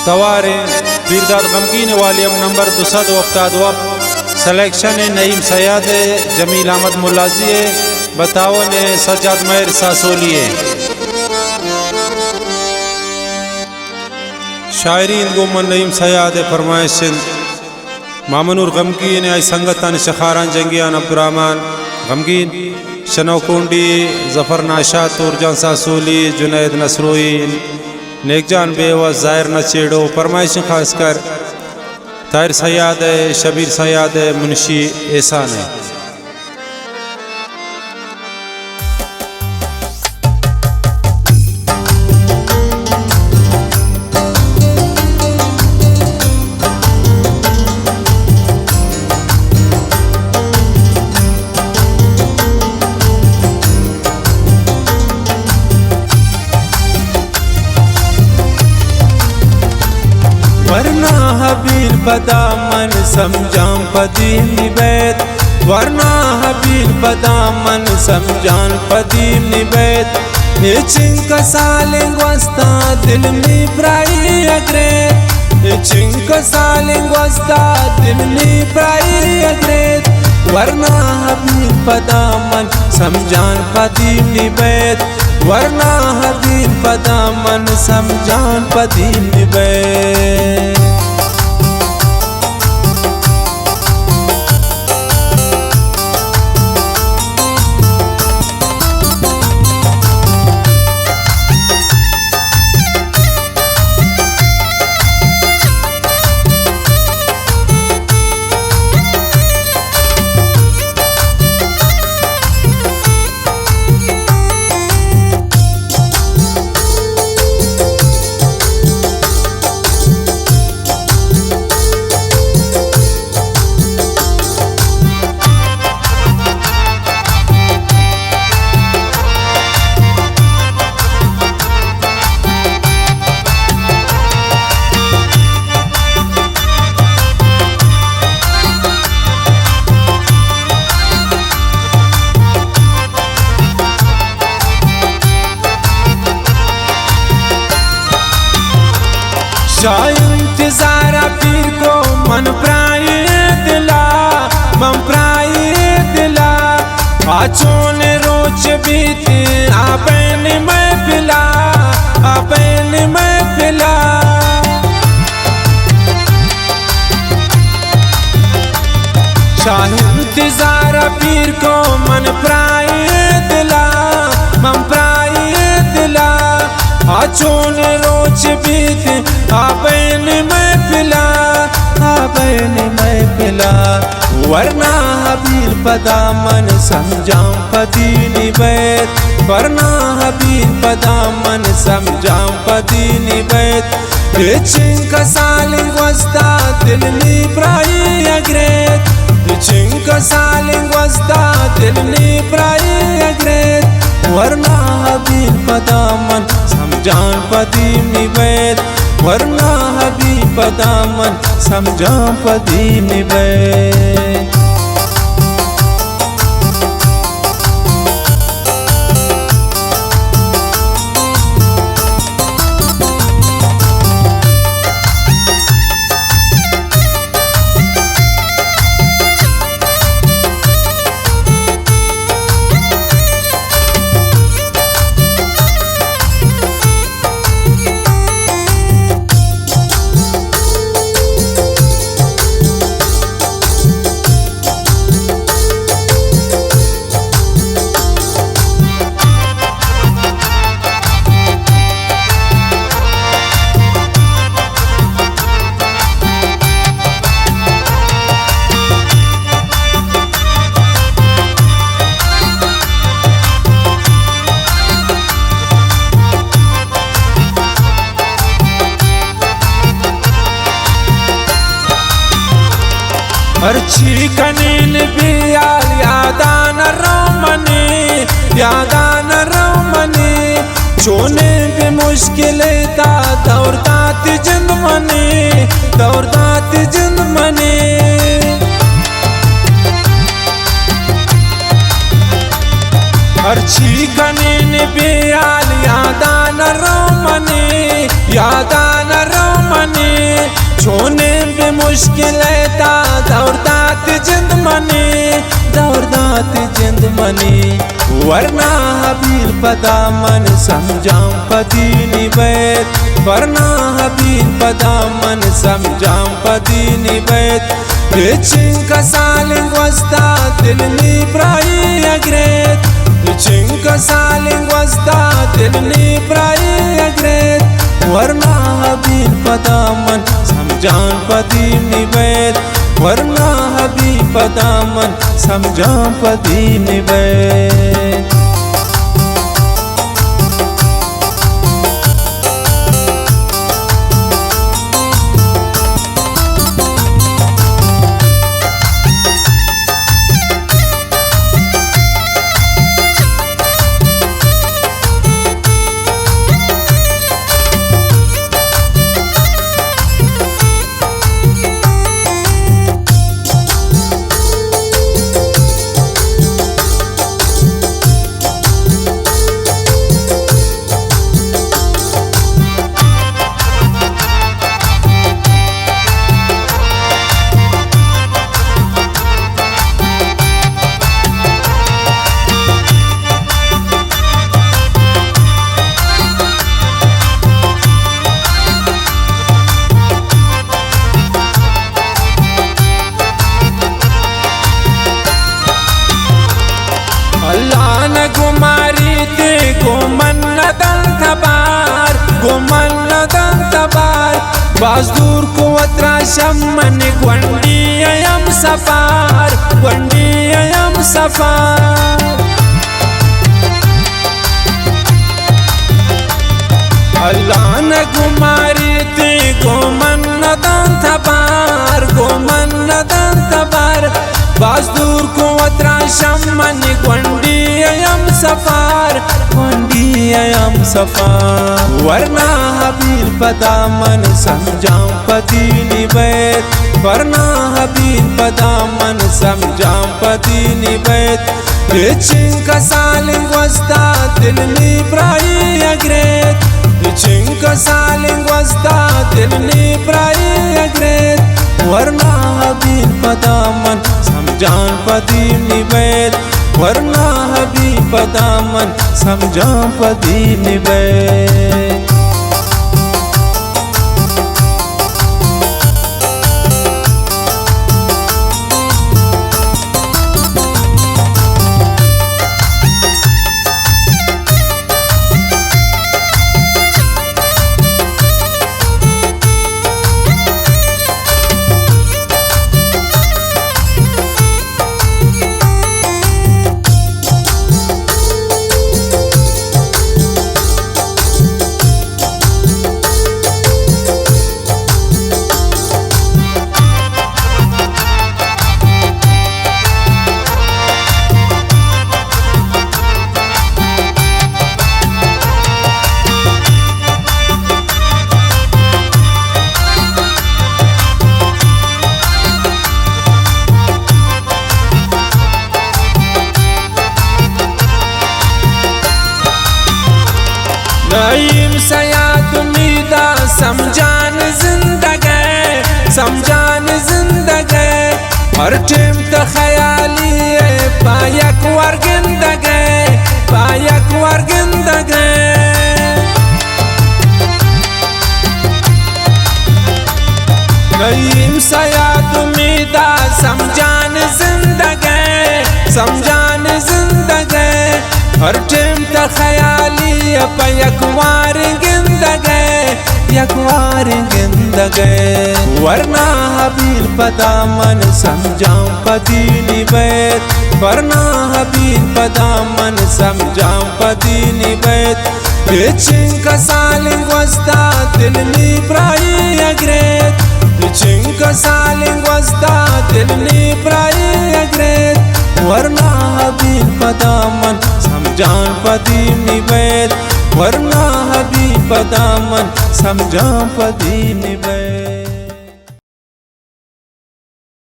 तवारे पीरदाद गमगीन volume number 272 selection Naeem Sayyad Jameel Ahmed मुलाजी बतावन सज्जाद महर सासोली शायरी गुमन नईम सयाद फरमाइश मामनूर गमगीन आई संगतन शखारान जंगियान अब्दुर्रहमान गमगीन शनौकुंडी जफर नाशा तुरजान सासोली जुनैद नसरोई नेकजान बेवस ज़ाहिर नचेड़ो फरमाइश खासकर ताहिर सयाद शबीर सयाद मुंशी एहसान है। वरना हबील बदामन समझाम पदीम निबैत वरना हबील बदामन समझान पदीम निबैत चिंक सालिंग वस्ता दिल में प्राई अग्रेत चिंक सालिंग वस्ता दिल में प्राई अग्रेत वरना हबील बदामन समझान पदीम निबैत वरना हबील बदामन समझान पदीम निबैत। इंतजारा पीर को मन प्राय दिला आचोन रोज बीत आपन में पिला शाह इंतजारा पीर को मन प्राय दिला आचोन रोज बीत आपन में पिला वरना हबील बदामन समझाम पदी निबैत वरना हबील बदामन समझाम पदी निबैत चिंक सालिंग वस्ता दिल में प्राई अग्रेत चिंक सालिंग वस्ता दिल में प्राई अग्रेत वरना हबील बदामन समझान पदी निबैत वरना हबील बदामन समझाम पदी निबैत। अर्ची कनीन बियाल यादान रोमने चोने भी मुश्किल था दौड़तात जिंद मने अर्ची कनीन बियाल यादान रोमने मुश्किल था दौड़दात जिंद मनी, दौड़दात जिंद मनी। वरना हबील पदामन समझाम पदीनी बैत, वरना हबील पदामन समझाम पदीनी बैत। चिंका सालिंग वस्ता दिलनी प्राई अग्रेत, चिंका सालिंग वस्ता दिलनी प्राई अग्रेत। वरना हबील पदामन समझान पदीनी बैत, वरना हबील पदामन समझान पदीनी बैत। गुमारी ते गोमन दंतबार, गोमन दंतबार। बाजदूर को अत्रा शमन ग्वंडी अयम सफार, ग्वंडी अयम सफार। अल्लाह न गुमारी ते गोमन दंतबार, गोमन दंतबार। बाजदूर को अत्रा शमन ग्वंडी अयम सफार, ग्वंडी अयम सफार। वरना हबील पदामन समझाम पदीनी बैत, वरना हबील पदामन समझाम पदीनी बैत। चिंका सालिंग वस्ता दिलनी प्राई अग्रेत, चिंका सालिंग वस्ता दिलनी प्राई अग्रेत। वरना हबील पदामन समझान पदीनी बैत, वरना हबील पदामन समझान पदीनी बैत। नईम सयाद उम्मीदा समझान जिंदगी, समझान जिंदगी। हर टेम तो ख्याली पायक वर जिंदगी, पायक वर जिंदगी। नईम सयाद उम्मीदा समझान जिंदगी, समझान जिंदगी। हर टेम तो ख्याली यकवार जिंदगी, यकवार जिंदगी। वरना हबील पदामन समझाम पदीनी बैत, वरना हबील पदामन समझाम पदीनी बैत। चिंका सालिंग वस्ता दिलनी प्राई अग्रेत, चिंका सालिंग वस्ता दिलनी प्राई अग्रेत। वरना हबील पदामन समझान पदीनी बैत, वरना हबील पदामन समझाम पदीनी बैत।